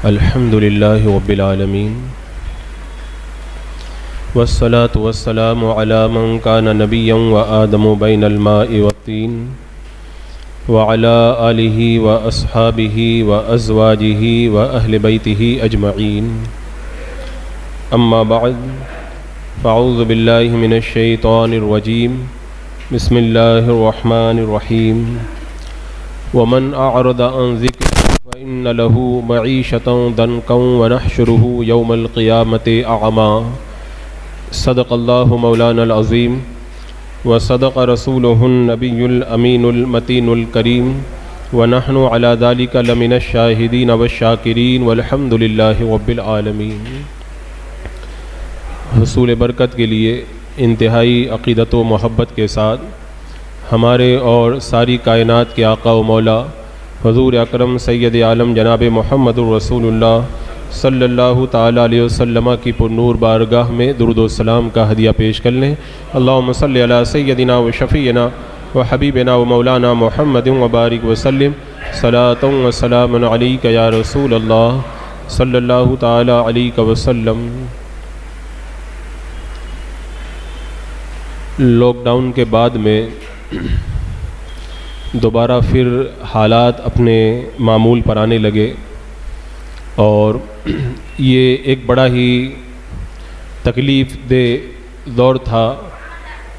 الحمد للہ رب العالمین والصلاة والسلام علی من کان نبیا وآدم بین الماء والطین وعلی آلہ واصحابہ وازواجہ واہل بیتہ اجمعین اما بعد فاعوذ باللہ من الشیطان الرجیم بسم اللہ الرحمن الرحیم ومن اعرض عن ذکر فإن له معیشة ضنکا ونحشره یوم القیامة اعمی صدق اللہ مولانا العظیم وصدق رسولہ النبی الامین المتین الکریم ونحن علی ذلک لمن الشاہدین والشاکرین والحمد للہ رب العالمین۔ حصول برکت کے لیے انتہائی عقیدت و محبت کے ساتھ ہمارے اور ساری کائنات کے آقا و مولا حضور اکرم سید عالم جناب محمد الرسول اللہ صلی اللہ تعالیٰ علیہ وسلم کی پرنور بارگاہ میں درود و سلام کا ہدیہ پیش کر لیں۔ اللہم صلی علی سیدنا و شفیعنا و حبیبنا و مولانا محمد وبارک وسلم صلاۃ و سلام علیک یا رسول اللہ صلی اللہ تعالیٰ علیہ وسلم۔ لاک ڈاؤن کے بعد میں دوبارہ پھر حالات اپنے معمول پر آنے لگے اور یہ ایک بڑا ہی تکلیف دہ دور تھا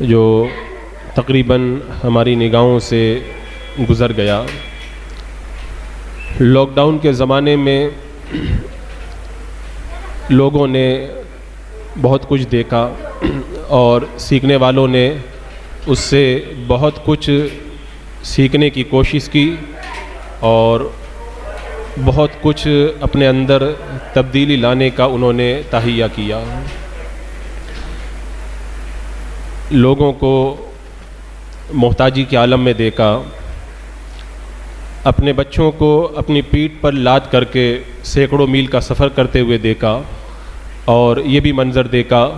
جو تقریباً ہماری نگاہوں سے گزر گیا۔ لاک ڈاؤن کے زمانے میں لوگوں نے بہت کچھ دیکھا اور سیکھنے والوں نے اس سے بہت کچھ سیکھنے کی کوشش کی اور بہت کچھ اپنے اندر تبدیلی لانے کا انہوں نے تہیہ کیا۔ لوگوں کو محتاجی کے عالم میں دیکھا، اپنے بچوں کو اپنی پیٹھ پر لاد کر کے سینکڑوں میل کا سفر کرتے ہوئے دیکھا اور یہ بھی منظر دیکھا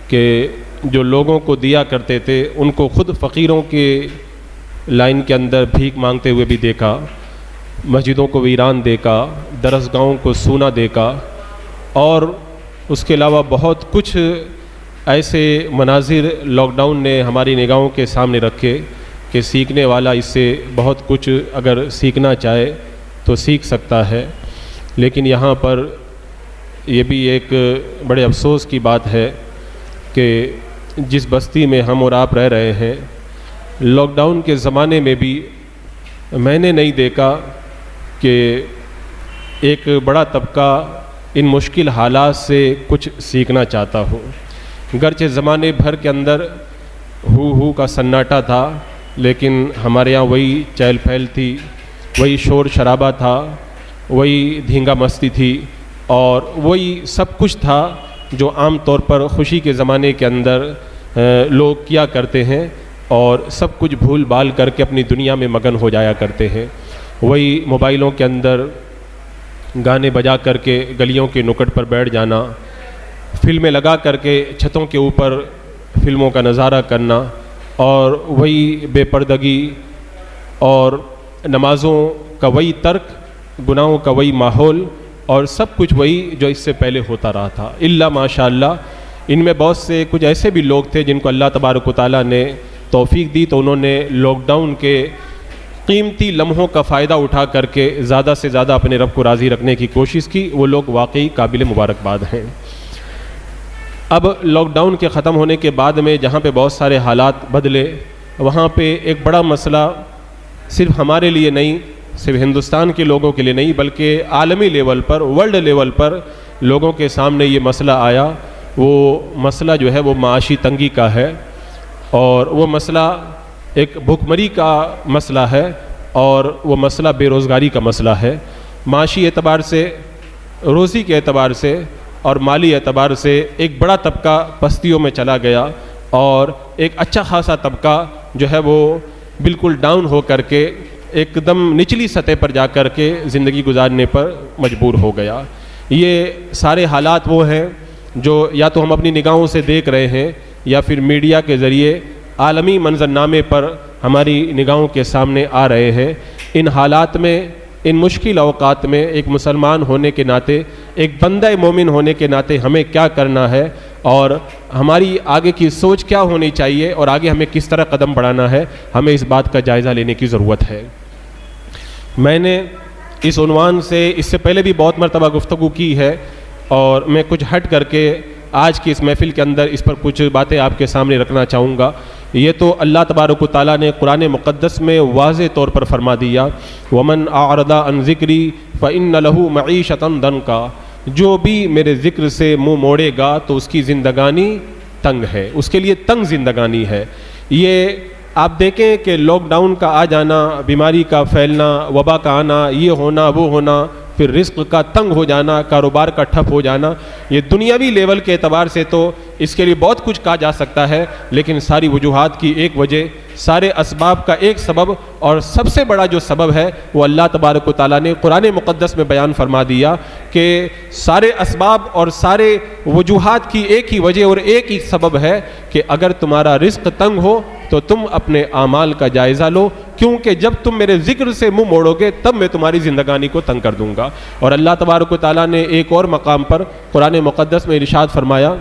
کہ جو لوگوں کو دیا کرتے تھے ان کو خود فقیروں کے لائن کے اندر بھیک مانگتے ہوئے بھی دیکھا، مسجدوں کو ویران دیکھا، درسگاہوں کو سونا دیکھا اور اس کے علاوہ بہت کچھ ایسے مناظر لاک ڈاؤن نے ہماری نگاہوں کے سامنے رکھے کہ سیکھنے والا اس سے بہت کچھ اگر سیکھنا چاہے تو سیکھ سکتا ہے۔ لیکن یہاں پر یہ بھی ایک بڑے افسوس کی بات ہے کہ جس بستی میں ہم اور آپ رہ رہے ہیں، لاک ڈاؤن کے زمانے میں بھی میں نے نہیں دیکھا کہ ایک بڑا طبقہ ان مشکل حالات سے کچھ سیکھنا چاہتا ہو۔ گرچہ زمانے بھر کے اندر ہو کا سناٹا تھا، لیکن ہمارے یہاں وہی چہل پہل تھی، وہی شور شرابہ تھا، وہی دھینگا مستی تھی اور وہی سب کچھ تھا جو عام طور پر خوشی کے زمانے کے اندر لوگ کیا کرتے ہیں اور سب کچھ بھول بھال کر کے اپنی دنیا میں مگن ہو جایا کرتے ہیں۔ وہی موبائلوں کے اندر گانے بجا کر کے گلیوں کے نکٹ پر بیٹھ جانا، فلمیں لگا کر کے چھتوں کے اوپر فلموں کا نظارہ کرنا اور وہی بے پردگی اور نمازوں کا وہی ترک، گناہوں کا وہی ماحول اور سب کچھ وہی جو اس سے پہلے ہوتا رہا تھا۔ الا ماشاء اللہ ان میں بہت سے کچھ ایسے بھی لوگ تھے جن کو اللہ تبارک و تعالیٰ نے توفیق دی تو انہوں نے لاک ڈاؤن کے قیمتی لمحوں کا فائدہ اٹھا کر کے زیادہ سے زیادہ اپنے رب کو راضی رکھنے کی کوشش کی۔ وہ لوگ واقعی قابل مبارکباد ہیں۔ اب لاک ڈاؤن کے ختم ہونے کے بعد میں جہاں پہ بہت سارے حالات بدلے، وہاں پہ ایک بڑا مسئلہ صرف ہمارے لیے نہیں، صرف ہندوستان کے لوگوں کے لیے نہیں بلکہ عالمی لیول پر، ورلڈ لیول پر لوگوں کے سامنے یہ مسئلہ آیا۔ وہ مسئلہ جو ہے وہ معاشی تنگی کا ہے اور وہ مسئلہ ایک بھوکمری کا مسئلہ ہے اور وہ مسئلہ بے روزگاری کا مسئلہ ہے۔ معاشی اعتبار سے، روزی کے اعتبار سے اور مالی اعتبار سے ایک بڑا طبقہ پستیوں میں چلا گیا اور ایک اچھا خاصا طبقہ جو ہے وہ بالکل ڈاؤن ہو کر کے ایک دم نچلی سطح پر جا کر کے زندگی گزارنے پر مجبور ہو گیا۔ یہ سارے حالات وہ ہیں جو یا تو ہم اپنی نگاہوں سے دیکھ رہے ہیں یا پھر میڈیا کے ذریعے عالمی منظرنامے پر ہماری نگاہوں کے سامنے آ رہے ہیں۔ ان حالات میں ان مشکل اوقات میں ایک مسلمان ہونے کے ناطے، ایک بندہ مومن ہونے کے ناطے ہمیں کیا کرنا ہے اور ہماری آگے کی سوچ کیا ہونی چاہیے اور آگے ہمیں کس طرح قدم بڑھانا ہے، ہمیں اس بات کا جائزہ لینے کی ضرورت ہے۔ میں نے اس عنوان سے اس پہلے بھی بہت مرتبہ گفتگو کی ہے، اور میں کچھ ہٹ کر کے آج کی اس محفل کے اندر اس پر کچھ باتیں آپ کے سامنے رکھنا چاہوں گا۔ یہ تو اللہ تبارک و تعالیٰ نے قرآن مقدس میں واضح طور پر فرما دیا، وَمَنْ أَعْرَضَ عَنْ ذِكْرِي فَإِنَّ لَهُ مَعِيشَةً ضَنْكًا، جو بھی میرے ذکر سے منہ موڑے گا تو اس کی زندگانی تنگ ہے، اس کے لیے تنگ زندگانی ہے۔ یہ آپ دیکھیں کہ لاک ڈاؤن کا آ جانا، بیماری کا پھیلنا، وبا کا آنا، یہ ہونا وہ ہونا، پھر رزق کا تنگ ہو جانا، کاروبار کا ٹھپ ہو جانا، یہ دنیاوی لیول کے اعتبار سے تو اس کے لیے بہت کچھ کہا جا سکتا ہے، لیکن ساری وجوہات کی ایک وجہ، سارے اسباب کا ایک سبب، اور سب سے بڑا جو سبب ہے وہ اللہ تبارک و تعالیٰ نے قرآن مقدس میں بیان فرما دیا کہ سارے اسباب اور سارے وجوہات کی ایک ہی وجہ اور ایک ہی سبب ہے کہ اگر تمہارا رزق تنگ ہو تو تم اپنے اعمال کا جائزہ لو، کیونکہ جب تم میرے ذکر سے منہ موڑو گے تب میں تمہاری زندگانی کو تنگ کر دوں گا۔ اور اللہ تبارک و تعالیٰ نے ایک اور مقام پر قرآن مقدس میں ارشاد فرمایا،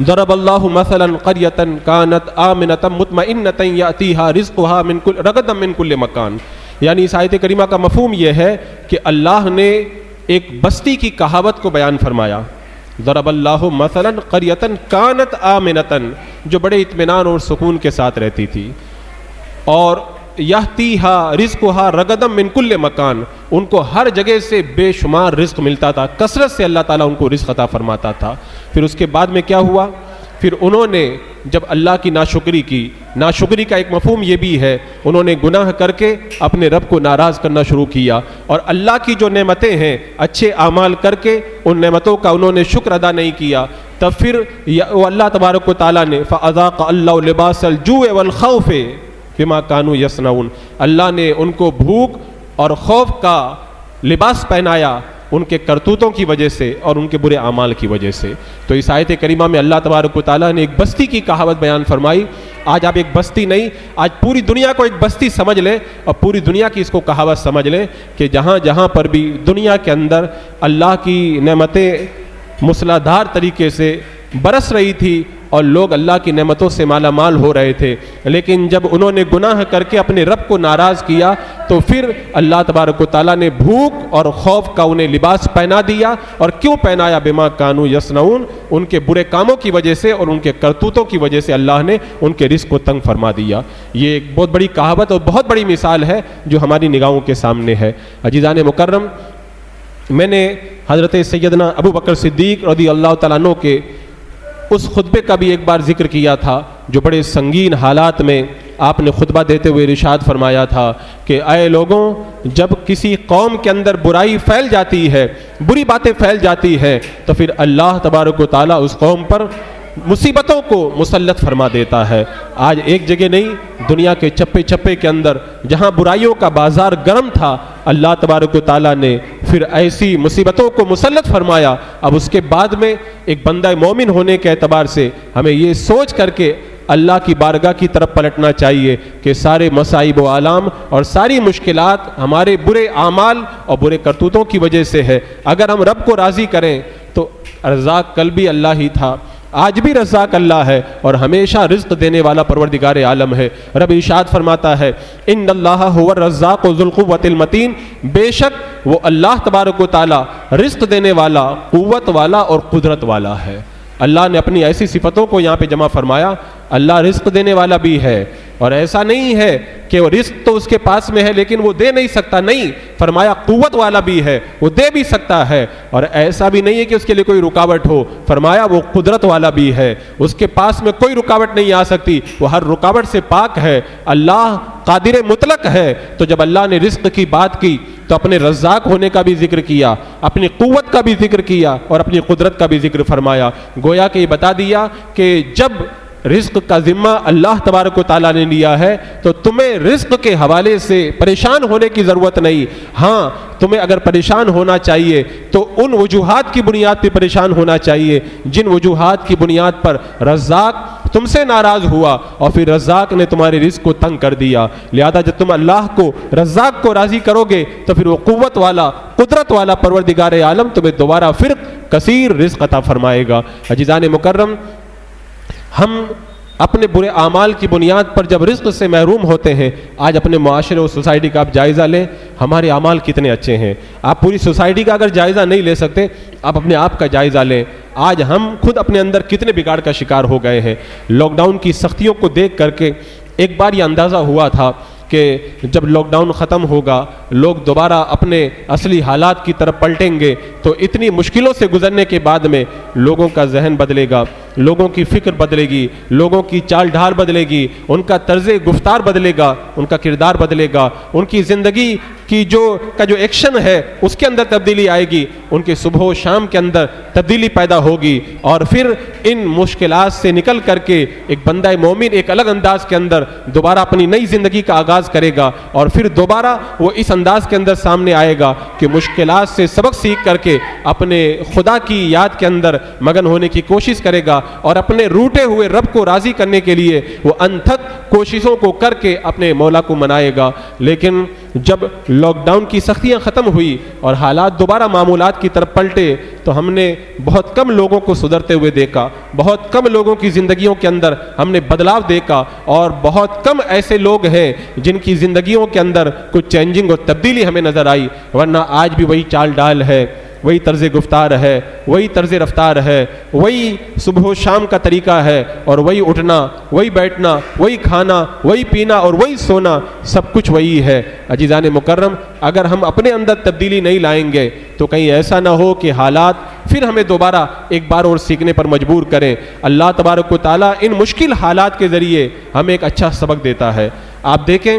ضرب اللہ مثلا قریۃ کانت آمنۃ مطمئنۃ یأتیہا رزقہا رغدا من کل مکان، یعنی اس آیت کریمہ کا مفہوم یہ ہے کہ اللہ نے ایک بستی کی کہاوت کو بیان فرمایا، ضرب اللہ مثلا قریۃ کانت آمنۃ، جو بڑے اطمینان اور سکون کے ساتھ رہتی تھی، اور یأتیہا رزقہا رغدا من کل مکان، ان کو ہر جگہ سے بے شمار رزق ملتا تھا، کثرت سے اللہ تعالیٰ ان کو رزق عطا فرماتا تھا۔ پھر اس کے بعد میں کیا ہوا؟ پھر انہوں نے جب اللہ کی ناشکری کی، ناشکری کا ایک مفہوم یہ بھی ہے، انہوں نے گناہ کر کے اپنے رب کو ناراض کرنا شروع کیا، اور اللہ کی جو نعمتیں ہیں اچھے اعمال کر کے ان نعمتوں کا انہوں نے شکر ادا نہیں کیا، تب پھر اللہ تبارک و تعالیٰ نے فَأَذَاقَ اللَّهُ لِبَاسَ الْجُوعِ وَالْخَوْفِ بِمَا كَانُوا يَصْنَعُونَ، اللہ نے ان کو بھوک اور خوف کا لباس پہنایا ان کے کرتوتوں کی وجہ سے اور ان کے برے اعمال کی وجہ سے۔ تو اس آیت کریمہ میں اللہ تبارک و تعالیٰ نے ایک بستی کی کہاوت بیان فرمائی۔ آج آپ ایک بستی نہیں، آج پوری دنیا کو ایک بستی سمجھ لیں، اور پوری دنیا کی اس کو کہاوت سمجھ لیں کہ جہاں جہاں پر بھی دنیا کے اندر اللہ کی نعمتیں موسلادھار طریقے سے برس رہی تھی اور لوگ اللہ کی نعمتوں سے مالا مال ہو رہے تھے، لیکن جب انہوں نے گناہ کر کے اپنے رب کو ناراض کیا تو پھر اللہ تبارک و تعالیٰ نے بھوک اور خوف کا انہیں لباس پہنا دیا۔ اور کیوں پہنایا؟ بما کانوا یصنعون، ان کے برے کاموں کی وجہ سے اور ان کے کرتوتوں کی وجہ سے اللہ نے ان کے رزق کو تنگ فرما دیا۔ یہ ایک بہت بڑی کہاوت اور بہت بڑی مثال ہے جو ہماری نگاہوں کے سامنے ہے۔ عزیزان مکرم، میں نے حضرت سیدنا ابو بکر صدیق رضی اللہ تعالیٰ عنہ کے اس خطبے کا بھی ایک بار ذکر کیا تھا جو بڑے سنگین حالات میں آپ نے خطبہ دیتے ہوئے ارشاد فرمایا تھا کہ اے لوگوں، جب کسی قوم کے اندر برائی پھیل جاتی ہے، بری باتیں پھیل جاتی ہیں، تو پھر اللہ تبارک و تعالیٰ اس قوم پر مصیبتوں کو مسلط فرما دیتا ہے۔ آج ایک جگہ نہیں، دنیا کے چپے چپے کے اندر جہاں برائیوں کا بازار گرم تھا، اللہ تبارک و تعالیٰ نے پھر ایسی مصیبتوں کو مسلط فرمایا۔ اب اس کے بعد میں ایک بندہ مومن ہونے کے اعتبار سے ہمیں یہ سوچ کر کے اللہ کی بارگاہ کی طرف پلٹنا چاہیے کہ سارے مصائب و آلام اور ساری مشکلات ہمارے برے اعمال اور برے کرتوتوں کی وجہ سے ہے۔ اگر ہم رب کو راضی کریں تو رزاق کل بھی اللہ ہی تھا، آج بھی رزاق اللہ ہے اور ہمیشہ رزق دینے والا پروردگار عالم ہے۔ رب ارشاد فرماتا ہے ان اللہ هو الرزاق ذو القوۃ المتین، بے شک وہ اللہ تبارک و تعالی رزق دینے والا، قوت والا اور قدرت والا ہے۔ اللہ نے اپنی ایسی صفتوں کو یہاں پہ جمع فرمایا، اللہ رزق دینے والا بھی ہے، اور ایسا نہیں ہے کہ وہ رزق تو اس کے پاس میں ہے لیکن وہ دے نہیں سکتا، نہیں، فرمایا قوت والا بھی ہے، وہ دے بھی سکتا ہے، اور ایسا بھی نہیں ہے کہ اس کے لیے کوئی رکاوٹ ہو، فرمایا وہ قدرت والا بھی ہے، اس کے پاس میں کوئی رکاوٹ نہیں آ سکتی، وہ ہر رکاوٹ سے پاک ہے، اللہ قادر مطلق ہے۔ تو جب اللہ نے رزق کی بات کی تو اپنے رزاق ہونے کا بھی ذکر کیا، اپنی قوت کا بھی ذکر کیا اور اپنی قدرت کا بھی ذکر فرمایا، گویا کہ یہ بتا دیا کہ جب رزق کا ذمہ اللہ تبارک و تعالیٰ نے لیا ہے تو تمہیں رزق کے حوالے سے پریشان ہونے کی ضرورت نہیں۔ ہاں، تمہیں اگر پریشان ہونا چاہیے تو ان وجوہات کی بنیاد پہ پریشان ہونا چاہیے جن وجوہات کی بنیاد پر رزاق تم سے ناراض ہوا اور پھر رزاق نے تمہارے رزق کو تنگ کر دیا. لہذا جب تم اللہ کو رزاق کو راضی کرو گے تو پھر وہ قوت والا قدرت والا پروردگار عالم تمہیں دوبارہ پھر کثیر رزق عطا فرمائے گا. عزیزان مکرم، ہم اپنے برے اعمال کی بنیاد پر جب رزق سے محروم ہوتے ہیں، آج اپنے معاشرے اور سوسائٹی کا آپ جائزہ لیں، ہمارے اعمال کتنے اچھے ہیں. آپ پوری سوسائٹی کا اگر جائزہ نہیں لے سکتے، آپ اپنے آپ کا جائزہ لیں. آج ہم خود اپنے اندر کتنے بگاڑ کا شکار ہو گئے ہیں. لاک ڈاؤن کی سختیوں کو دیکھ کر کے ایک بار یہ اندازہ ہوا تھا کہ جب لاک ڈاؤن ختم ہوگا، لوگ دوبارہ اپنے اصلی حالات کی طرف پلٹیں گے، تو اتنی مشکلوں سے گزرنے کے بعد میں لوگوں کا ذہن بدلے گا، لوگوں کی فکر بدلے گی، لوگوں کی چال ڈھال بدلے گی، ان کا طرز گفتار بدلے گا، ان کا کردار بدلے گا، ان کی زندگی کی جو ایکشن ہے اس کے اندر تبدیلی آئے گی، ان کے صبح و شام کے اندر تبدیلی پیدا ہوگی، اور پھر ان مشکلات سے نکل کر کے ایک بندہ مومن ایک الگ انداز کے اندر دوبارہ اپنی نئی زندگی کا آغاز کرے گا، اور پھر دوبارہ وہ اس انداز کے اندر سامنے آئے گا کہ مشکلات سے سبق سیکھ کر کے اپنے خدا کی یاد کے اندر مگن ہونے کی کوشش کرے گا، اور اپنے روٹے ہوئے رب کو راضی کرنے کے لیے وہ انتھک کوششوں کو کر کے اپنے مولا کو منائے گا. لیکن جب لاک ڈاؤن کی سختیاں ختم ہوئی اور حالات دوبارہ معمولات کی طرف پلٹے تو ہم نے بہت کم لوگوں کو سدھرتے ہوئے دیکھا، بہت کم لوگوں کی زندگیوں کے اندر ہم نے بدلاؤ دیکھا، اور بہت کم ایسے لوگ ہیں جن کی زندگیوں کے اندر کچھ چینجنگ اور تبدیلی ہمیں نظر آئی. ورنہ آج بھی وہی چال ڈال ہے، وہی طرز گفتار ہے، وہی طرز رفتار ہے، وہی صبح و شام کا طریقہ ہے، اور وہی اٹھنا، وہی بیٹھنا، وہی کھانا، وہی پینا اور وہی سونا، سب کچھ وہی ہے. عزیزان مکرم، اگر ہم اپنے اندر تبدیلی نہیں لائیں گے تو کہیں ایسا نہ ہو کہ حالات پھر ہمیں دوبارہ ایک بار اور سیکھنے پر مجبور کریں. اللہ تبارک و تعالیٰ ان مشکل حالات کے ذریعے ہمیں ایک اچھا سبق دیتا ہے. آپ دیکھیں،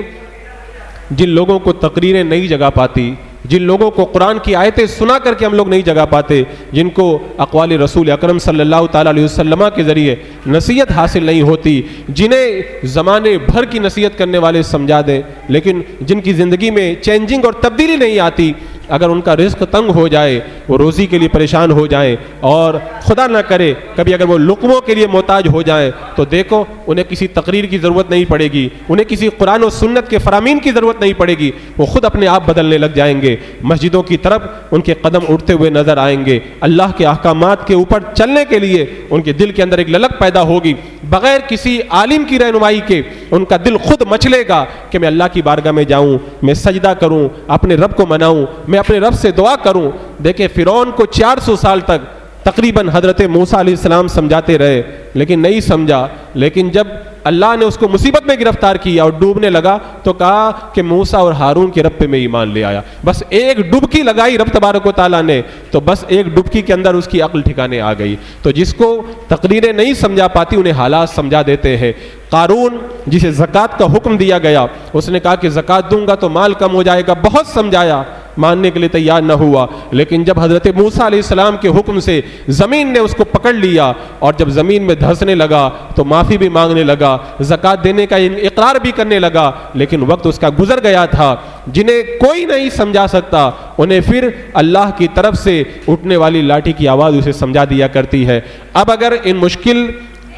جن لوگوں کو تقریریں نہیں جگہ پاتی، جن لوگوں کو قرآن کی آیتیں سنا کر کے ہم لوگ نہیں جگہ پاتے، جن کو اقوال رسول اکرم صلی اللہ تعالیٰ علیہ وسلم کے ذریعے نصیحت حاصل نہیں ہوتی، جنہیں زمانے بھر کی نصیحت کرنے والے سمجھا دیں لیکن جن کی زندگی میں چینجنگ اور تبدیلی نہیں آتی، اگر ان کا رزق تنگ ہو جائے، وہ روزی کے لیے پریشان ہو جائیں، اور خدا نہ کرے کبھی اگر وہ لقموں کے لیے محتاج ہو جائیں، تو دیکھو انہیں کسی تقریر کی ضرورت نہیں پڑے گی، انہیں کسی قرآن و سنت کے فرامین کی ضرورت نہیں پڑے گی، وہ خود اپنے آپ بدلنے لگ جائیں گے. مسجدوں کی طرف ان کے قدم اٹھتے ہوئے نظر آئیں گے. اللہ کے احکامات کے اوپر چلنے کے لیے ان کے دل کے اندر ایک للک پیدا ہوگی. بغیر کسی عالم کی رہنمائی کے ان کا دل خود مچلے گا کہ میں اللہ کی بارگاہ میں جاؤں، میں سجدہ کروں، اپنے رب کو مناؤں، میں اپنے رب سے دعا کروں. دیکھیں، فرعون کو 400 سال تک تقریباً حضرت موسیٰ علیہ السلام سمجھاتے رہے لیکن نہیں سمجھا. لیکن جب اللہ نے اس کو مصیبت میں گرفتار کیا اور ڈوبنے لگا تو کہا کہ موسیٰ اور ہارون کے رب پہ میں ایمان لے آیا. بس ایک ڈبکی لگائی رب تبارک و تعالیٰ نے تو بس ایک ڈبکی کے اندر اس کی عقل ٹھکانے آ گئی. تو جس کو تقریریں نہیں سمجھا پاتی انہیں حالات سمجھا دیتے ہیں. قارون جسے زکوٰۃ کا حکم دیا گیا، اس نے کہا کہ زکوٰۃ دوں گا تو مال کم ہو جائے گا، بہت سمجھایا، ماننے کے لیے تیار نہ ہوا. لیکن جب حضرت موسیٰ علیہ السلام کے حکم سے زمین نے اس کو پکڑ لیا اور جب زمین میں دھنسنے لگا تو معافی بھی مانگنے لگا، زکوٰۃ دینے کا اقرار بھی کرنے لگا. لیکن وقت اس کا گزر گیا تھا. جنہیں کوئی نہیں سمجھا سکتا انہیں پھر اللہ کی طرف سے اٹھنے والی لاٹھی کی آواز اسے سمجھا دیا کرتی ہے. اب اگر ان مشکل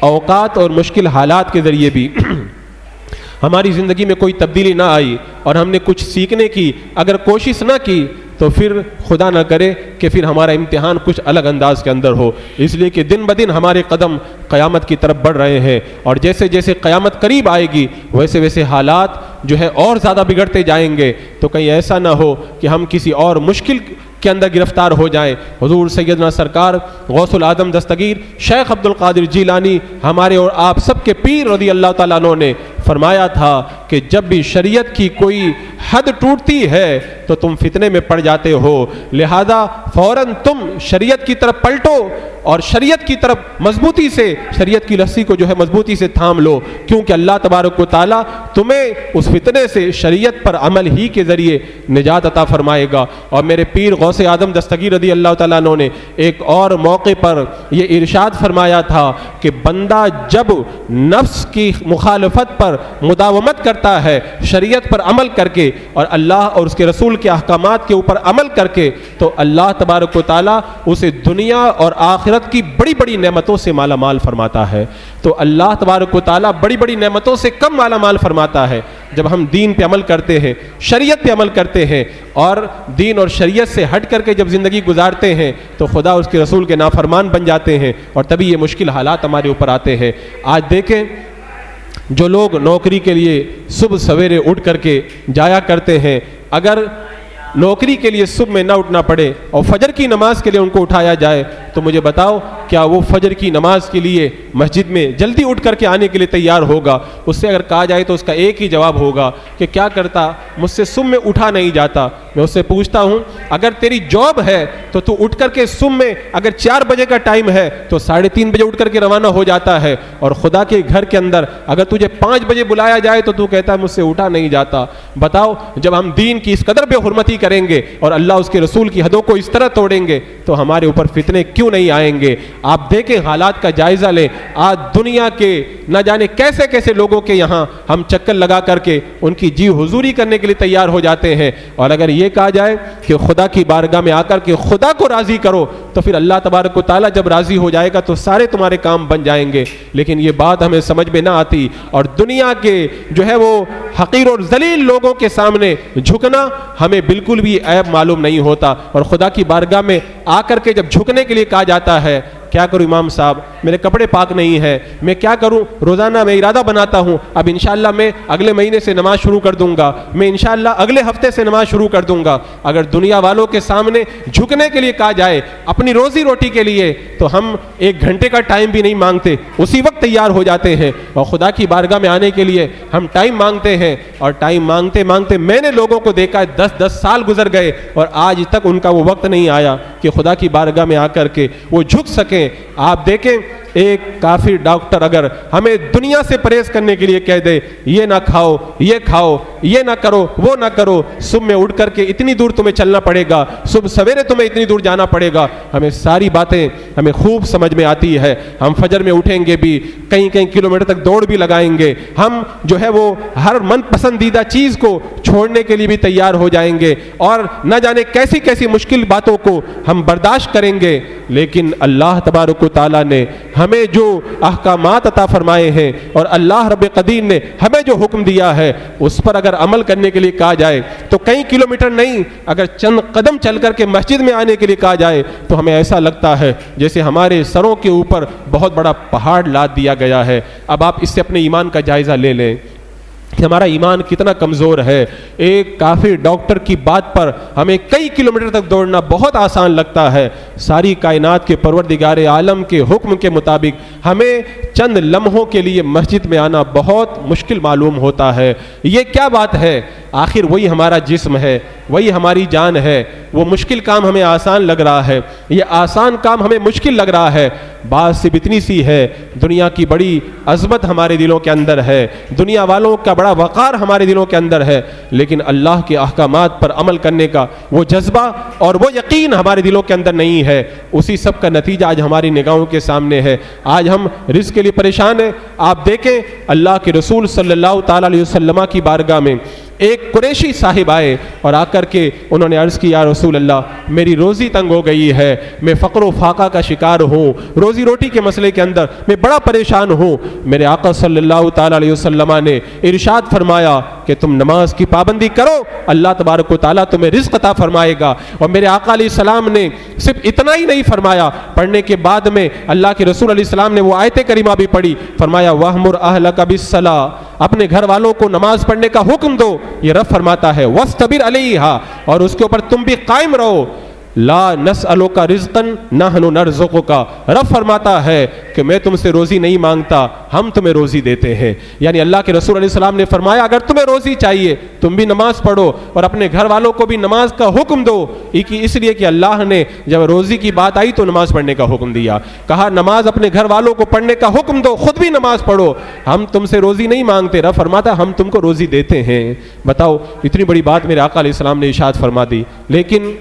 اوقات اور مشکل حالات کے ذریعے بھی ہماری زندگی میں کوئی تبدیلی نہ آئی اور ہم نے کچھ سیکھنے کی اگر کوشش نہ کی تو پھر خدا نہ کرے کہ پھر ہمارا امتحان کچھ الگ انداز کے اندر ہو. اس لیے کہ دن بدن ہمارے قدم قیامت کی طرف بڑھ رہے ہیں اور جیسے جیسے قیامت قریب آئے گی ویسے ویسے حالات جو ہے اور زیادہ بگڑتے جائیں گے. تو کہیں ایسا نہ ہو کہ ہم کسی اور مشکل کے اندر گرفتار ہو جائیں. حضور سیدنا سرکار غوث العظم دستگیر شیخ عبد القادر جیلانی ہمارے اور آپ سب کے پیر رضی اللہ تعالیٰ عنہ نے فرمایا تھا کہ جب بھی شریعت کی کوئی حد ٹوٹتی ہے تو تم فتنے میں پڑ جاتے ہو، لہذا فوراً تم شریعت کی طرف پلٹو اور شریعت کی طرف مضبوطی سے شریعت کی رسی کو جو ہے مضبوطی سے تھام لو، کیونکہ اللہ تبارک و تعالیٰ تمہیں اس فتنے سے شریعت پر عمل ہی کے ذریعے نجات عطا فرمائے گا. اور میرے پیر غوث اعظم دستگیر رضی اللہ تعالیٰ عنہ نے ایک اور موقع پر یہ ارشاد فرمایا تھا کہ بندہ جب نفس کی مخالفت پر مداومت کرتا کرتا ہے شریعت پر عمل کر کے اور اللہ اور اس کے رسول کے احکامات کے اوپر عمل کر کے، تو اللہ تبارک و تعالیٰ اسے دنیا اور آخرت کی بڑی بڑی نعمتوں سے مالا مال فرماتا ہے۔ تو اللہ تبارک و تعالیٰ بڑی بڑی نعمتوں سے کم مالا مال فرماتا ہے جب ہم دین پہ عمل کرتے ہیں، شریعت پہ عمل کرتے ہیں، اور دین اور شریعت سے ہٹ کر کے جب زندگی گزارتے ہیں تو خدا اس کے رسول کے نافرمان بن جاتے ہیں، اور تبھی یہ مشکل حالات ہمارے اوپر آتے ہیں۔ آج دیکھیں جو لوگ نوکری کے لیے صبح سویرے اٹھ کر کے جایا کرتے ہیں، اگر نوکری کے لیے صبح میں نہ اٹھنا پڑے اور فجر کی نماز کے لیے ان کو اٹھایا جائے تو مجھے بتاؤ کیا وہ فجر کی نماز کے لیے مسجد میں جلدی اٹھ کر کے آنے کے لیے تیار ہوگا؟ اس سے اگر کہا جائے تو اس کا ایک ہی جواب ہوگا کہ کیا کرتا، مجھ سے صبح میں اٹھا نہیں جاتا۔ میں اس سے پوچھتا ہوں اگر تیری جاب ہے تو تو اٹھ کر کے صبح میں اگر 4 بجے کا ٹائم ہے تو 3:30 بجے اٹھ کر کے روانہ ہو جاتا ہے، اور خدا کے گھر کے اندر اگر تجھے 5 بجے بلایا جائے تو کہتا ہے مجھ سے اٹھا نہیں جاتا۔ بتاؤ جب ہم دین کی اس قدر بے حرمتی کریں گے اور اللہ اس کے رسول کی حدوں کو اس طرح توڑیں گے تو ہمارے اوپر فتنے کیوں نہیں آئیں گے؟ آپ دیکھیں حالات کا جائزہ لیں، آج دنیا کے نہ جانے کیسے کیسے لوگوں کے یہاں ہم چکر لگا کر کے ان کی جی حضوری کرنے کے لیے تیار ہو جاتے ہیں، اور اگر یہ کہا جائے کہ خدا کی بارگاہ میں آ کر کے خدا کو راضی کرو تو پھر اللہ تبارک و تعالیٰ جب راضی ہو جائے گا تو سارے تمہارے کام بن جائیں گے، لیکن یہ بات ہمیں سمجھ میں نہ آتی، اور دنیا کے جو ہے وہ حقیر اور ذلیل لوگوں کے سامنے جھکنا ہمیں بالکل بھی عیب معلوم نہیں ہوتا، اور خدا کی بارگاہ میں آ کر کے جب جھکنے کے لیے کہا جاتا ہے کیا کروں امام صاحب میرے کپڑے پاک نہیں ہیں، میں کیا کروں، روزانہ میں ارادہ بناتا ہوں اب انشاءاللہ میں اگلے مہینے سے نماز شروع کر دوں گا، میں انشاءاللہ اگلے ہفتے سے نماز شروع کر دوں گا۔ اگر دنیا والوں کے سامنے جھکنے کے لیے کہا جائے اپنی روزی روٹی کے لیے تو ہم 1 گھنٹے کا ٹائم بھی نہیں مانگتے، اسی وقت تیار ہو جاتے ہیں، اور خدا کی بارگاہ میں آنے کے لیے ہم ٹائم مانگتے ہیں، اور ٹائم مانگتے مانگتے میں نے لوگوں کو دیکھا ہے 10 سال گزر گئے اور آج تک ان کا وہ وقت نہیں آیا کہ خدا کی بارگاہ میں آ کر کے وہ جھک سکیں۔ آپ دیکھیں ایک کافر ڈاکٹر اگر ہمیں دنیا سے پرہیز کرنے کے لیے کہہ دے یہ نہ کھاؤ یہ کھاؤ یہ نہ کرو وہ نہ کرو، صبح میں اٹھ کر کے اتنی دور تمہیں چلنا پڑے گا، صبح سویرے تمہیں اتنی دور جانا پڑے گا، ہمیں ساری باتیں ہمیں خوب سمجھ میں آتی ہے۔ ہم فجر میں اٹھیں گے بھی، کہیں کلومیٹر تک دوڑ بھی لگائیں گے، ہم جو ہے وہ ہر من پسندیدہ چیز کو چھوڑنے کے لیے بھی تیار ہو جائیں گے، اور نہ جانے کیسی کیسی مشکل باتوں کو ہم برداشت کریں گے، لیکن اللہ تبارک و تعالیٰ نے ہمیں جو احکامات عطا فرمائے ہیں اور اللہ رب قدیر نے ہمیں جو حکم دیا ہے اس پر اگر عمل کرنے کے لیے کہا جائے تو کئی کلومیٹر نہیں، اگر چند قدم چل کر کے مسجد میں آنے کے لیے کہا جائے تو ہمیں ایسا لگتا ہے جیسے ہمارے سروں کے اوپر بہت بڑا پہاڑ لاد دیا گیا ہے۔ اب آپ اس سے اپنے ایمان کا جائزہ لے لیں کہ ہمارا ایمان کتنا کمزور ہے۔ ایک کافر ڈاکٹر کی بات پر ہمیں کئی کلومیٹر تک دوڑنا بہت آسان لگتا ہے، ساری کائنات کے پروردگار عالم کے حکم کے مطابق ہمیں چند لمحوں کے لیے مسجد میں آنا بہت مشکل معلوم ہوتا ہے۔ یہ کیا بات ہے؟ آخر وہی ہمارا جسم ہے، وہی ہماری جان ہے، وہ مشکل کام ہمیں آسان لگ رہا ہے، یہ آسان کام ہمیں مشکل لگ رہا ہے۔ بات صرف اتنی سی ہے، دنیا کی بڑی عظمت ہمارے دلوں کے اندر ہے، دنیا والوں کا بڑا وقار ہمارے دلوں کے اندر ہے، لیکن اللہ کے احکامات پر عمل کرنے کا وہ جذبہ اور وہ یقین ہمارے دلوں کے اندر نہیں ہے۔ اسی سب کا نتیجہ آج ہماری نگاہوں کے سامنے ہے۔ آج ہم رزق کے لیے پریشان ہیں۔ آپ دیکھیں اللہ کے رسول صلی اللہ تعالیٰ علیہ وسلم کی بارگاہ میں ایک قریشی صاحب آئے اور آ کر کے انہوں نے عرض کی یا رسول اللہ میری روزی تنگ ہو گئی ہے، میں فقر و فاقہ کا شکار ہوں، روزی روٹی کے مسئلے کے اندر میں بڑا پریشان ہوں۔ میرے آقا صلی اللہ تعالیٰ علیہ وسلم نے ارشاد فرمایا کہ تم نماز کی پابندی کرو، اللہ تبارک و تعالیٰ تمہیں رزق عطا فرمائے گا۔ اور میرے آقا علیہ السلام نے صرف اتنا ہی نہیں فرمایا، پڑھنے کے بعد میں اللہ کے رسول علیہ السلام نے وہ آیت کریمہ بھی پڑھی، فرمایا وَأْمُرْ أَهْلَكَ بِالصَّلَاةِ، اپنے گھر والوں کو نماز پڑھنے کا حکم دو۔ یہ رب فرماتا ہے وَاسْتَبِرْ عَلَيْهَا، اور اس کے اوپر تم بھی قائم رہو۔ لا نسألک رزقا نحن نرزقک، رب فرماتا ہے کہ میں تم سے روزی نہیں مانگتا، ہم تمہیں روزی دیتے ہیں۔ یعنی اللہ کے رسول علیہ السلام نے فرمایا اگر تمہیں روزی چاہیے تم بھی نماز پڑھو اور اپنے گھر والوں کو بھی نماز کا حکم دو، اس لیے کہ اللہ نے جب روزی کی بات آئی تو نماز پڑھنے کا حکم دیا، کہا نماز اپنے گھر والوں کو پڑھنے کا حکم دو، خود بھی نماز پڑھو، ہم تم سے روزی نہیں مانگتے، رب فرماتا ہم تم کو روزی دیتے ہیں۔ بتاؤ اتنی بڑی بات میرے آقا علیہ السلام نے ارشاد فرما دی، لیکن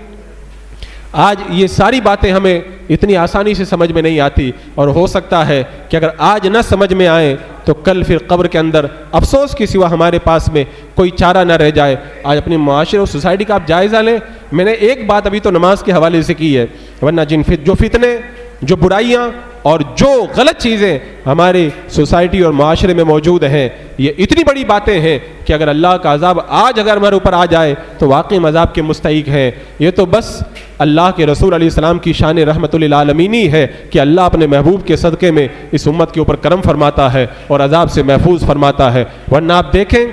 آج یہ ساری باتیں ہمیں اتنی آسانی سے سمجھ میں نہیں آتی، اور ہو سکتا ہے کہ اگر آج نہ سمجھ میں آئیں تو کل پھر قبر کے اندر افسوس کے سوا ہمارے پاس میں کوئی چارہ نہ رہ جائے۔ آج اپنے معاشرے اور سوسائٹی کا آپ جائزہ لیں۔ میں نے ایک بات ابھی تو نماز کے حوالے سے کی ہے، ورنہ جو فتنے، جو برائیاں اور جو غلط چیزیں ہمارے سوسائٹی اور معاشرے میں موجود ہیں، یہ اتنی بڑی باتیں ہیں کہ اگر اللہ کا عذاب آج اگر ہمارے اوپر آ جائے تو واقعی عذاب کے مستحق ہیں۔ یہ تو بس اللہ کے رسول علیہ السلام کی شان رحمت للعالمین ہے کہ اللہ اپنے محبوب کے صدقے میں اس امت کے اوپر کرم فرماتا ہے اور عذاب سے محفوظ فرماتا ہے۔ ورنہ آپ دیکھیں،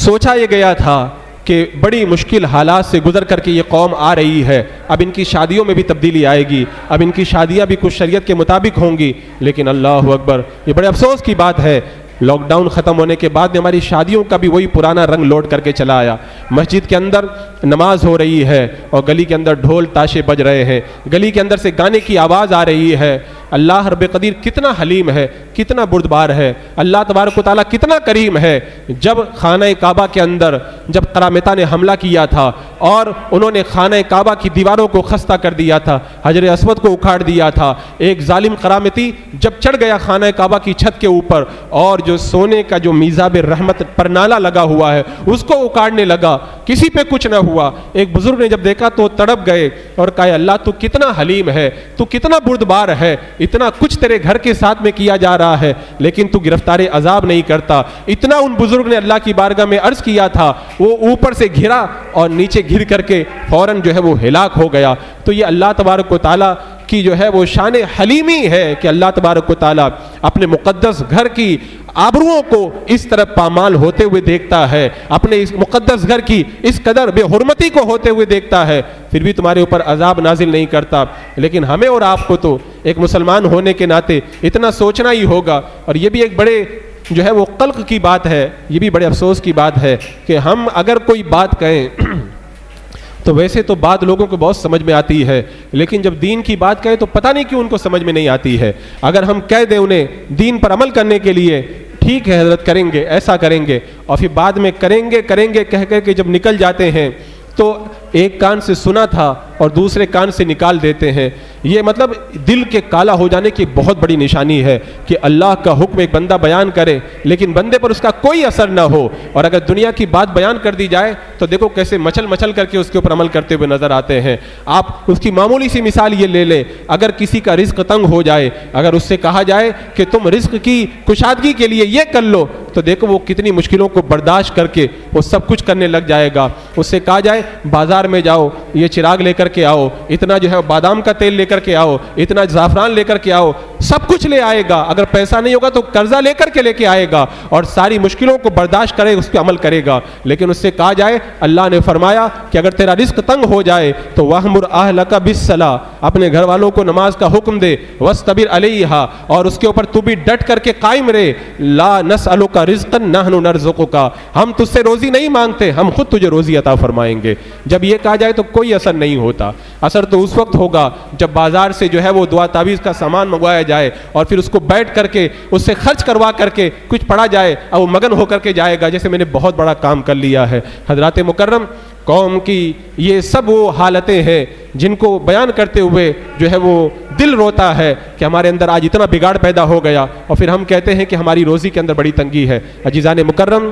سوچا یہ گیا تھا کہ بڑی مشکل حالات سے گزر کر کے یہ قوم آ رہی ہے، اب ان کی شادیوں میں بھی تبدیلی آئے گی، اب ان کی شادیاں بھی کچھ شریعت کے مطابق ہوں گی، لیکن اللہ اکبر، یہ بڑے افسوس کی بات ہے، لاک ڈاؤن ختم ہونے کے بعد ہماری شادیوں کا بھی وہی پرانا رنگ لوٹ کر کے چلا آیا۔ مسجد کے اندر نماز ہو رہی ہے اور گلی کے اندر ڈھول تاشے بج رہے ہیں، گلی کے اندر سے گانے کی آواز آ رہی ہے۔ اللہ رب قدیر کتنا حلیم ہے، کتنا بردبار ہے، اللہ تبارک و تعالیٰ کتنا کریم ہے۔ جب خانہ کعبہ کے اندر جب قرامطہ نے حملہ کیا تھا اور انہوں نے خانہ کعبہ کی دیواروں کو خستہ کر دیا تھا، حجر اسود کو اکھاڑ دیا تھا، ایک ظالم قرامطی جب چڑھ گیا خانہ کعبہ کی چھت کے اوپر اور جو سونے کا جو میزاب رحمت پر نالا لگا ہوا ہے اس کو اکاڑنے لگا، کسی پہ کچھ نہ ہوا۔ ایک بزرگ نے جب دیکھا تو تڑپ گئے اور کہا اللہ تو کتنا حلیم ہے، تو کتنا بردبار ہے، اتنا کچھ تیرے گھر کے ساتھ میں کیا جا رہا ہے لیکن تو گرفتار عذاب نہیں کرتا۔ اتنا ان بزرگ نے اللہ کی بارگاہ میں عرض کیا تھا، وہ اوپر سے گھرا اور نیچے گر کر کے فوراً جو ہے وہ ہلاک ہو گیا۔ تو یہ اللہ تبارک و تعالیٰ کی جو ہے وہ شان حلیمی ہے کہ اللہ تبارک و تعالیٰ اپنے مقدس گھر کی آبروؤں کو اس طرح پامال ہوتے ہوئے دیکھتا ہے، اپنے اس مقدس گھر کی اس قدر بے حرمتی کو ہوتے ہوئے دیکھتا ہے، پھر بھی تمہارے اوپر عذاب نازل نہیں کرتا۔ لیکن ہمیں اور آپ کو تو ایک مسلمان ہونے کے ناطے اتنا سوچنا ہی ہوگا، اور یہ بھی ایک بڑے جو ہے وہ قلق کی بات ہے، یہ بھی بڑے افسوس کی بات ہے کہ ہم اگر کوئی بات کہیں تو ویسے تو بات لوگوں کو بہت سمجھ میں آتی ہے، لیکن جب دین کی بات کہیں تو پتہ نہیں کیوں ان کو سمجھ میں نہیں آتی ہے۔ اگر ہم کہہ دیں انہیں دین پر عمل کرنے کے لیے، ٹھیک ہے حضرت کریں گے، ایسا کریں گے، اور پھر بعد میں کریں گے کہہ کر کے جب نکل جاتے ہیں تو ایک کان سے سنا تھا اور دوسرے کان سے نکال دیتے ہیں۔ یہ مطلب دل کے کالا ہو جانے کی بہت بڑی نشانی ہے کہ اللہ کا حکم ایک بندہ بیان کرے لیکن بندے پر اس کا کوئی اثر نہ ہو، اور اگر دنیا کی بات بیان کر دی جائے تو دیکھو کیسے مچل کر کے اس کے اوپر عمل کرتے ہوئے نظر آتے ہیں۔ آپ اس کی معمولی سی مثال یہ لے لیں، اگر کسی کا رزق تنگ ہو جائے، اگر اس سے کہا جائے کہ تم رزق کی کشادگی کے لیے یہ کر لو، تو دیکھو وہ کتنی مشکلوں کو برداشت کر کے وہ سب کچھ کرنے لگ جائے گا۔ اس سے کہا جائے بازار میں جاؤ، یہ چراغ لے کر کے آؤ، اتنا جو ہے بادام کا تیل لے کر کے آؤ، اتنا زعفران لے کر کے آؤ، سب کچھ لے آئے گا۔ اگر پیسہ نہیں ہوگا تو قرضہ لے کر کے آئے گا اور ساری مشکلوں کو برداشت کرے، اس پہ عمل کرے گا۔ لیکن اس سے کہا جائے، اللہ نے فرمایا کہ اگر تیرا رزق تنگ ہو جائے تو وَأْمُرْ أَهْلَكَ بِالصَّلَاةِ، اپنے گھر والوں کو نماز کا حکم دے، وَاسْتَبِرْ عَلَيْهَا، اور اس کے اوپر تو بھی ڈٹ کر کے قائم رہے، لَا نَسْأَلُكَ رِزْقًا نَحْنُ نَرْزُقُكَ، ہم تجھ سے روزی نہیں مانگتے، ہم خود تجھے روزی عطا فرمائیں گے۔ جب یہ کہا جائے تو کوئی اثر نہیں ہوتا۔ اثر تو اس وقت ہوگا جب بازار سے جو ہے وہ دعا تعویذ کا سامان منگوایا جائے اور پھر اس کو بیٹھ کر کے اس سے خرچ کروا کر کے کچھ پڑھا جائے اور وہ مگن ہو کر کے جائے گا جیسے میں نے بہت بڑا کام کر لیا ہے۔ حضرات مکرم، قوم کی یہ سب وہ حالتیں ہیں جن کو بیان کرتے ہوئے جو ہے وہ دل روتا ہے کہ ہمارے اندر آج اتنا بگاڑ پیدا ہو گیا، اور پھر ہم کہتے ہیں کہ ہماری روزی کے اندر بڑی تنگی ہے۔ عزیزان مکرم،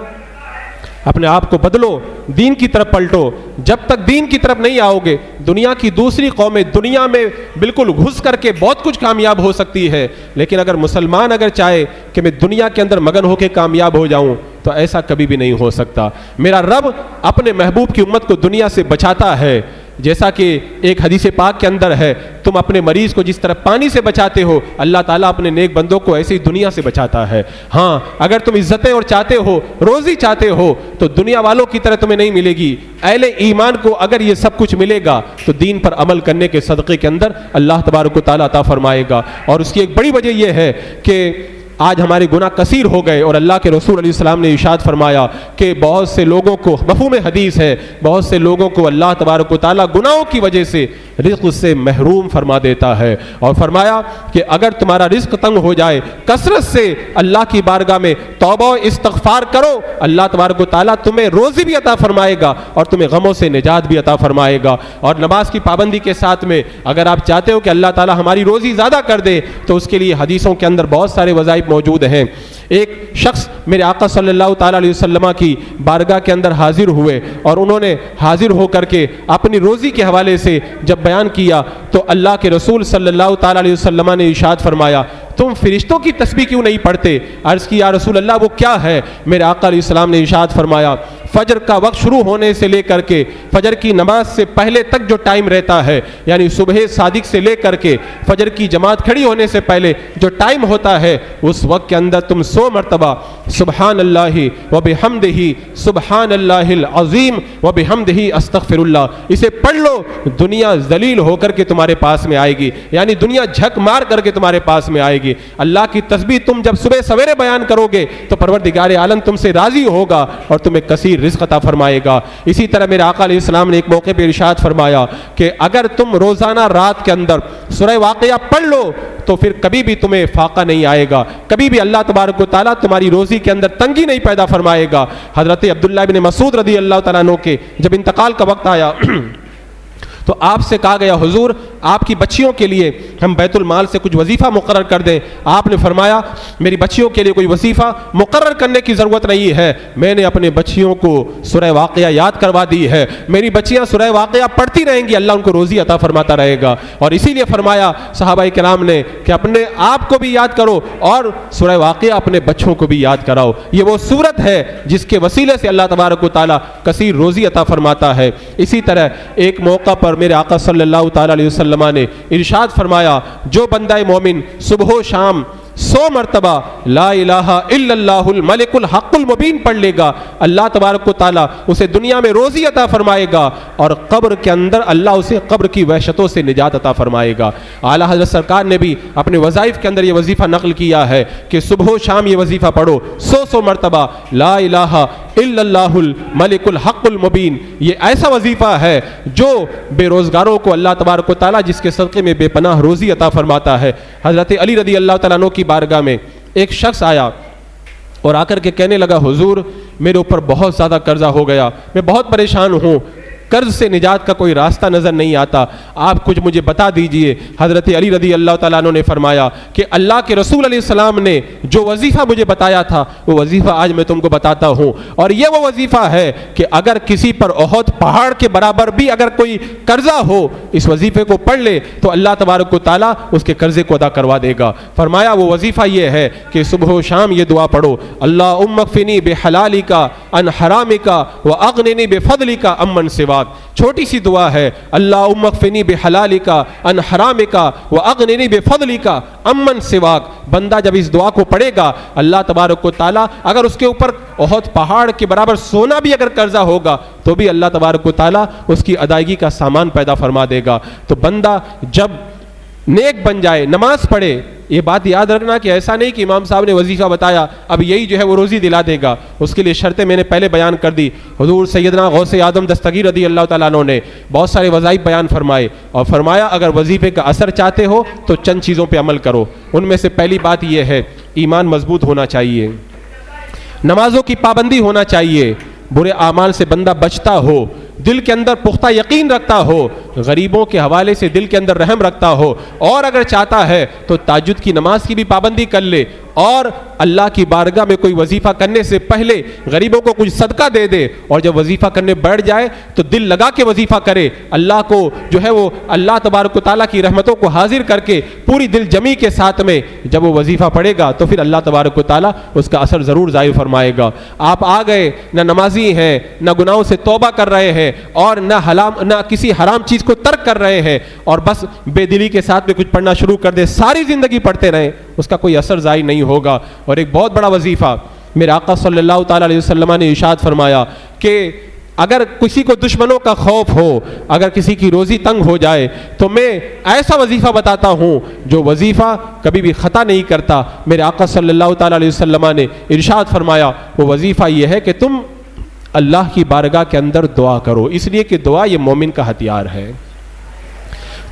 اپنے آپ کو بدلو، دین کی طرف پلٹو۔ جب تک دین کی طرف نہیں آؤ گے، دنیا کی دوسری قومیں دنیا میں بالکل گھس کر کے بہت کچھ کامیاب ہو سکتی ہے، لیکن اگر مسلمان اگر چاہے کہ میں دنیا کے اندر مگن ہو کے کامیاب ہو جاؤں تو ایسا کبھی بھی نہیں ہو سکتا۔ میرا رب اپنے محبوب کی امت کو دنیا سے بچاتا ہے، جیسا کہ ایک حدیث پاک کے اندر ہے، تم اپنے مریض کو جس طرح پانی سے بچاتے ہو، اللہ تعالیٰ اپنے نیک بندوں کو ایسے ہی دنیا سے بچاتا ہے۔ ہاں، اگر تم عزتیں اور چاہتے ہو، روزی چاہتے ہو، تو دنیا والوں کی طرح تمہیں نہیں ملے گی۔ اہل ایمان کو اگر یہ سب کچھ ملے گا تو دین پر عمل کرنے کے صدقے کے اندر اللہ تبارک و تعالیٰ عطا فرمائے گا۔ اور اس کی ایک بڑی وجہ یہ ہے کہ آج ہمارے گناہ کثیر ہو گئے، اور اللہ کے رسول علیہ السلام نے ارشاد فرمایا کہ بہت سے لوگوں کو، مفہوم حدیث ہے، بہت سے لوگوں کو اللہ تبارک و تعالیٰ گناہوں کی وجہ سے رزق سے محروم فرما دیتا ہے، اور فرمایا کہ اگر تمہارا رزق تنگ ہو جائے، کثرت سے اللہ کی بارگاہ میں توبہ و استغفار کرو، اللہ تبارک و تعالیٰ تمہیں روزی بھی عطا فرمائے گا اور تمہیں غموں سے نجات بھی عطا فرمائے گا۔ اور نماز کی پابندی کے ساتھ میں اگر آپ چاہتے ہو کہ اللہ تعالیٰ ہماری روزی زیادہ کر دے تو اس کے لیے حدیثوں کے اندر بہت سارے وظائف روایت موجود ہیں. ایک شخص میرے آقا صلی اللہ تعالیٰ علیہ وسلم کی بارگاہ کے اندر حاضر ہوئے اور انہوں نے حاضر ہو کر کے اپنی روزی کے حوالے سے جب بیان کیا تو اللہ کے رسول صلی اللہ تعالیٰ علیہ وسلم نے ارشاد فرمایا تم فرشتوں کی تسبیح کیوں نہیں پڑھتے؟ عرض کی یا رسول اللہ وہ کیا ہے؟ میرے آقا علیہ السلام نے ارشاد فرمایا فجر کا وقت شروع ہونے سے لے کر کے فجر کی نماز سے پہلے تک جو ٹائم رہتا ہے، یعنی صبح صادق سے لے کر کے فجر کی جماعت کھڑی ہونے سے پہلے جو ٹائم ہوتا ہے اس وقت کے اندر تم 100 مرتبہ سبحان اللہ و بحمدہ سبحان اللہ العظیم و بحمدہ استغفر اللہ اسے پڑھ لو. دنیا ذلیل ہو کر کے تمہارے پاس میں آئے گی، یعنی دنیا جھک مار کر کے تمہارے پاس میں آئے گی. اللہ کی تسبیح تم جب صبح سویرے بیان کرو گے تو پروردگار عالم تم سے راضی ہوگا اور تمہیں کثیر رزق عطا فرمائے گا. اسی طرح میرے آقا علیہ السلام نے ایک موقع پہ ارشاد فرمایا کہ اگر تم روزانہ رات کے اندر سورہ واقعہ پڑھ لو تو پھر کبھی بھی تمہیں فاقہ نہیں آئے گا، کبھی بھی اللہ تبارک و تعالیٰ تمہاری روزی کے اندر تنگی نہیں پیدا فرمائے گا. حضرت عبداللہ بن مسعود رضی اللہ تعالیٰ عنہ کے جب انتقال کا وقت آیا تو آپ سے کہا گیا حضور آپ کی بچیوں کے لیے ہم بیت المال سے کچھ وظیفہ مقرر کر دیں. آپ نے فرمایا میری بچیوں کے لیے کوئی وظیفہ مقرر کرنے کی ضرورت نہیں ہے، میں نے اپنے بچیوں کو سورہ واقعہ یاد کروا دی ہے، میری بچیاں سورہ واقعہ پڑھتی رہیں گی، اللہ ان کو روزی عطا فرماتا رہے گا. اور اسی لیے فرمایا صحابہ کرام نے کہ اپنے آپ کو بھی یاد کرو اور سورہ واقعہ اپنے بچوں کو بھی یاد کراؤ. یہ وہ صورت ہے جس کے وسیلے سے اللہ تبارک و تعالیٰ کثیر روزی عطا فرماتا ہے. اسی طرح ایک موقع پر میرے آقا صلی اللہ تعالیٰ علیہ وسلم نے ارشاد فرمایا جو بندہ مومن صبح و شام 100 مرتبہ لا الہ الا اللہ الملک الحق المبین پڑھ لے گا اللہ تبارک و تعالیٰ اسے دنیا میں روزی عطا فرمائے گا اور قبر کے اندر اللہ اسے قبر کی وحشتوں سے نجات عطا فرمائے گا. اعلیٰ حضرت سرکار نے بھی اپنے وظائف کے اندر یہ وظیفہ نقل کیا ہے کہ صبح و شام یہ وظیفہ پڑھو 100 مرتبہ لا الہ الا اللہ الملک الحق المبین. یہ ایسا وظیفہ ہے جو بے روزگاروں کو اللہ تبارک و تعالیٰ جس کے صدقے میں بے پناہ روزی عطا فرماتا ہے. حضرت علی رضی اللہ تعالیٰ عنہ کی بارگاہ میں ایک شخص آیا اور آ کر کے کہنے لگا حضور میرے اوپر بہت زیادہ قرضہ ہو گیا، میں بہت پریشان ہوں، قرض سے نجات کا کوئی راستہ نظر نہیں آتا، آپ کچھ مجھے بتا دیجئے. حضرت علی رضی اللہ تعالیٰ عنہ نے فرمایا کہ اللہ کے رسول علیہ السلام نے جو وظیفہ مجھے بتایا تھا وہ وظیفہ آج میں تم کو بتاتا ہوں. اور یہ وہ وظیفہ ہے کہ اگر کسی پر احد پہاڑ کے برابر بھی اگر کوئی قرضہ ہو اس وظیفے کو پڑھ لے تو اللہ تبارک و تعالیٰ اس کے قرضے کو ادا کروا دے گا. فرمایا وہ وظیفہ یہ ہے کہ صبح و شام یہ دعا پڑھو اللہم اکفنی بحلالک عن حرامک واغننی بفضلک عمن سواک. چھوٹی سی دعا ہے اللہم اکفنی بحلالک عن حرامک واغننی بفضلک عمن سواک. بندہ جب اس دعا کو پڑھے گا اللہ تبارک و تعالیٰ اگر اس کے اوپر احد پہاڑ کے برابر سونا بھی اگر قرضہ ہوگا تو بھی اللہ تبارک و تعالیٰ اس کی ادائیگی کا سامان پیدا فرما دے گا. تو بندہ جب نیک بن جائے نماز پڑھے یہ بات یاد رکھنا کہ ایسا نہیں کہ امام صاحب نے وظیفہ بتایا اب یہی جو ہے وہ روزی دلا دے گا. اس کے لیے شرطیں میں نے پہلے بیان کر دی. حضور سیدنا غوث اعظم دستگیر رضی اللہ تعالیٰ عنہ نے بہت سارے وظائف بیان فرمائے اور فرمایا اگر وظیفے کا اثر چاہتے ہو تو چند چیزوں پہ عمل کرو. ان میں سے پہلی بات یہ ہے ایمان مضبوط ہونا چاہیے، نمازوں کی پابندی ہونا چاہیے، برے اعمال سے بندہ بچتا ہو، دل کے اندر پختہ یقین رکھتا ہو، غریبوں کے حوالے سے دل کے اندر رحم رکھتا ہو، اور اگر چاہتا ہے تو تہجد کی نماز کی بھی پابندی کر لے اور اللہ کی بارگاہ میں کوئی وظیفہ کرنے سے پہلے غریبوں کو کچھ صدقہ دے دے اور جب وظیفہ کرنے بیٹھ جائے تو دل لگا کے وظیفہ کرے. اللہ کو جو ہے وہ اللہ تبارک و تعالیٰ کی رحمتوں کو حاضر کر کے پوری دل جمی کے ساتھ میں جب وہ وظیفہ پڑھے گا تو پھر اللہ تبارک و تعالیٰ اس کا اثر ضرور ظاہر فرمائے گا. آپ آ گئے نہ نمازی ہیں نہ گناہوں سے توبہ کر رہے ہیں اور نہ کسی حرام چیز کو ترک کر رہے ہیں اور بس بے دلی کے ساتھ میں کچھ پڑھنا شروع کر دے ساری زندگی پڑھتے رہیں اس کا کوئی اثر ظاہر نہیں ہوگا. اور ایک بہت بڑا وظیفہ میرے آقا صلی اللہ تعالیٰ علیہ وسلم نے ارشاد فرمایا کہ اگر کسی کو دشمنوں کا خوف ہو، اگر کسی کی روزی تنگ ہو جائے تو میں ایسا وظیفہ بتاتا ہوں جو وظیفہ کبھی بھی خطا نہیں کرتا. میرے آقا صلی اللہ تعالیٰ علیہ وسلم نے ارشاد فرمایا وہ وظیفہ یہ ہے کہ تم اللہ کی بارگاہ کے اندر دعا کرو، اس لیے کہ دعا یہ مومن کا ہتھیار ہے.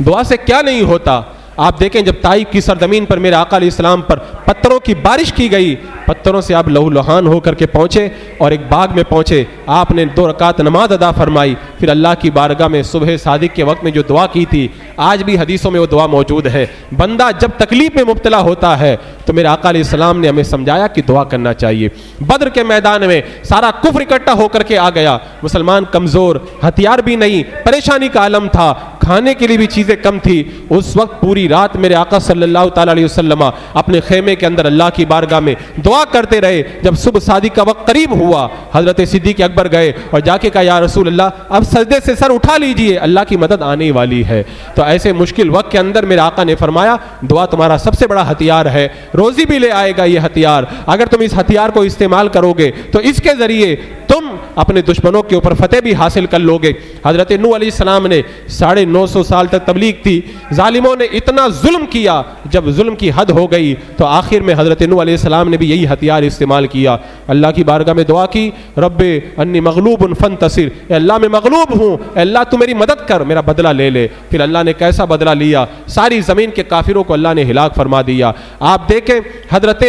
دعا سے کیا نہیں ہوتا، آپ دیکھیں جب طائف کی سرزمین پر میرے آقا علیہ السلام پر پتھروں کی بارش کی گئی، پتھروں سے آپ لہو لہان ہو کر کے پہنچے اور ایک باغ میں پہنچے، آپ نے 2 رکعت نماز ادا فرمائی، پھر اللہ کی بارگاہ میں صبح صادق کے وقت میں جو دعا کی تھی، آج بھی حدیثوں میں وہ دعا موجود ہے۔ بندہ جب تکلیف میں مبتلا ہوتا ہے تو میرے آقا علیہ السلام نے ہمیں سمجھایا کہ دعا کرنا چاہیے۔ بدر کے میدان میں سارا کفر اکٹھا ہو کر کے آ گیا، مسلمان کمزور، ہتھیار بھی نہیں، پریشانی کا عالم تھا، کھانے کے لیے بھی چیزیں کم تھی۔ اس وقت پوری رات میرے آقا صلی اللہ تعالی علیہ وسلم اپنے خیمے کے اندر اللہ کی بارگاہ میں دعا کرتے رہے۔ جب صبح صادق کا وقت قریب ہوا، حضرت صدیق اکبر گئے اور جا کے کہا یا رسول اللہ اب سجدے سے سر اٹھا لیجئے، اللہ کی مدد آنے والی ہے۔ تو ایسے مشکل وقت کے اندر میرے آقا نے فرمایا دعا تمہارا سب سے بڑا ہتھیار ہے، روزی بھی لے آئے گا یہ ہتھیار، اگر تم اس ہتھیار کو استعمال کرو گے تو اس کے ذریعے تم اپنے دشمنوں کے اوپر فتح بھی حاصل کر لو گے۔ حضرت نوح علیہ السلام نے 950 سال تک تبلیغ تھی، ظالموں نے اتنا ظلم کیا، جب ظلم کی حد ہو گئی تو آخر میں حضرت نوح علیہ السلام نے بھی یہی ہتھیار استعمال کیا، اللہ کی بارگاہ میں دعا کی، رب انی مغلوب فانتصر، اے اللہ میں مغلوب ہوں، اے اللہ تو میری مدد کر، میرا بدلہ لے لے۔ پھر اللہ نے کیسا بدلہ لیا، ساری زمین کے کافروں کو اللہ نے ہلاک فرما دیا۔ آپ دیکھیں حضرت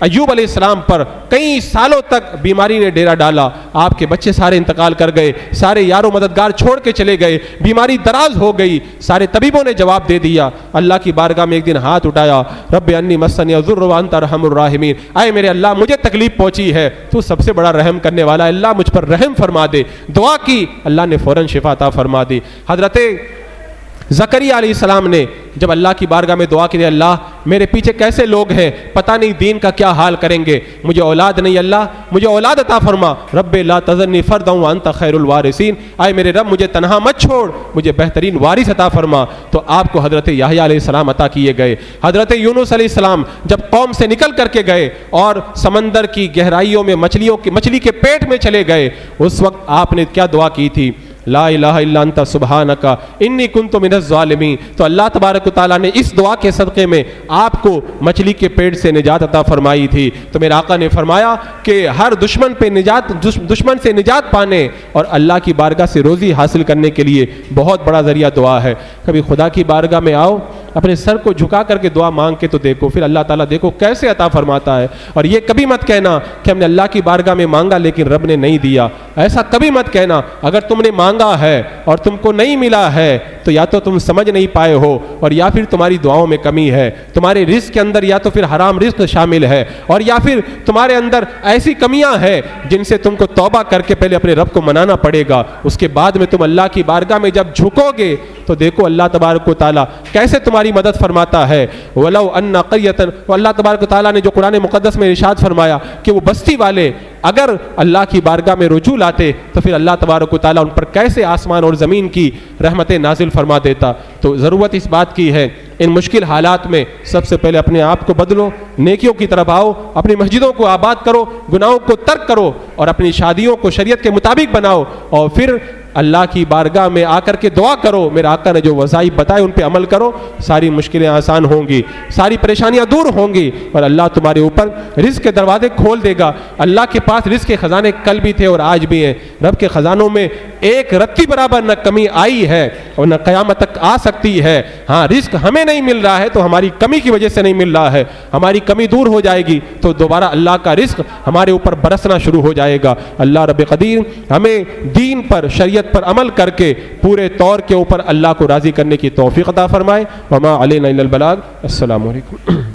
ایوب علیہ السلام پر کئی سالوں تک بیماری نے ڈیرا ڈالا، آپ کے بچے سارے انتقال کر گئے، سارے یارو مددگار چھوڑ کے چلے گئے، بیماری دراز ہو گئی، سارے طبیبوں نے جواب دے دیا۔ اللہ کی بارگاہ میں ایک دن ہاتھ اٹھایا، رب انی مسنی الضر وانت ارحم الراحمین، اے میرے اللہ مجھے تکلیف پہنچی ہے، تو سب سے بڑا رحم کرنے والا، اللہ مجھ پر رحم فرما دے۔ دعا کی، اللہ نے فوراً شفا عطا فرما دی۔ حضرت زکریا علیہ السلام نے جب اللہ کی بارگاہ میں دعا کی، اللہ میرے پیچھے کیسے لوگ ہیں، پتہ نہیں دین کا کیا حال کریں گے، مجھے اولاد نہیں، اللہ مجھے اولاد عطا فرما، رب لا تذرنی فردا وانت خیر الوارثین، اے میرے رب مجھے تنہا مت چھوڑ، مجھے بہترین وارث عطا فرما۔ تو آپ کو حضرت یحییٰ علیہ السلام عطا کیے گئے۔ حضرت یونس علیہ السلام جب قوم سے نکل کر کے گئے اور سمندر کی گہرائیوں میں مچھلی کے پیٹ میں چلے گئے، اس وقت آپ نے کیا دعا کی تھی، لا الہ الا انت سبحانک انی کنت من الظالمین۔ تو اللہ تبارک و تعالیٰ نے اس دعا کے صدقے میں آپ کو مچھلی کے پیٹ سے نجات عطا فرمائی تھی۔ تو میرے آقا نے فرمایا کہ ہر دشمن سے نجات پانے اور اللہ کی بارگاہ سے روزی حاصل کرنے کے لیے بہت بڑا ذریعہ دعا ہے۔ کبھی خدا کی بارگاہ میں آؤ، اپنے سر کو جھکا کر کے دعا مانگ کے تو دیکھو، پھر اللہ تعالیٰ دیکھو کیسے عطا فرماتا ہے۔ اور یہ کبھی مت کہنا کہ ہم نے اللہ کی بارگاہ میں مانگا لیکن رب نے نہیں دیا، ایسا کبھی مت کہنا۔ اگر تم نے مانگا ہے اور تم کو نہیں ملا ہے تو یا تو تم سمجھ نہیں پائے ہو اور یا پھر تمہاری دعاؤں میں کمی ہے، تمہارے رزق کے اندر یا تو پھر حرام رزق شامل ہے اور یا پھر تمہارے اندر ایسی کمیاں ہیں جن سے تم کو توبہ کر کے پہلے اپنے رب کو منانا پڑے گا، اس کے بعد میں تم اللہ کی بارگاہ میں جب جھکو گے تو دیکھو اللہ تبارک و تعالیٰ کیسے تمہاری مدد فرماتا ہے۔ وَلَوْ أَنَّ قَرْيَةً، اور اللہ تبارک و تعالیٰ نے جو قرآن مقدس میں ارشاد فرمایا کہ وہ بستی والے اگر اللہ کی بارگاہ میں رجوع لاتے تو پھر اللہ تبارک و تعالیٰ ان پر کیسے آسمان اور زمین کی رحمتیں نازل فرما دیتا۔ تو ضرورت اس بات کی ہے ان مشکل حالات میں سب سے پہلے اپنے آپ کو بدلو، نیکیوں کی طرف آؤ، اپنی مسجدوں کو آباد کرو، گناہوں کو ترک کرو اور اپنی شادیوں کو شریعت کے مطابق بناؤ اور پھر اللہ کی بارگاہ میں آ کر کے دعا کرو، میرے آقا نے جو وظائف بتائے ان پہ عمل کرو، ساری مشکلیں آسان ہوں گی، ساری پریشانیاں دور ہوں گی اور اللہ تمہارے اوپر رزق کے دروازے کھول دے گا۔ اللہ کے پاس رزق کے خزانے کل بھی تھے اور آج بھی ہیں، رب کے خزانوں میں ایک رتی برابر نہ کمی آئی ہے اور نہ قیامت تک آ سکتی ہے۔ ہاں رزق ہمیں نہیں مل رہا ہے تو ہماری کمی کی وجہ سے نہیں مل رہا ہے، ہماری کمی دور ہو جائے گی تو دوبارہ اللہ کا رزق ہمارے اوپر برسنا شروع ہو جائے گا۔ اللہ رب قدیر ہمیں دین پر، شریعت پر عمل کر کے پورے طور کے اوپر اللہ کو راضی کرنے کی توفیق عطا فرمائے۔ وما علینا الا البلاغ۔ السلام علیکم۔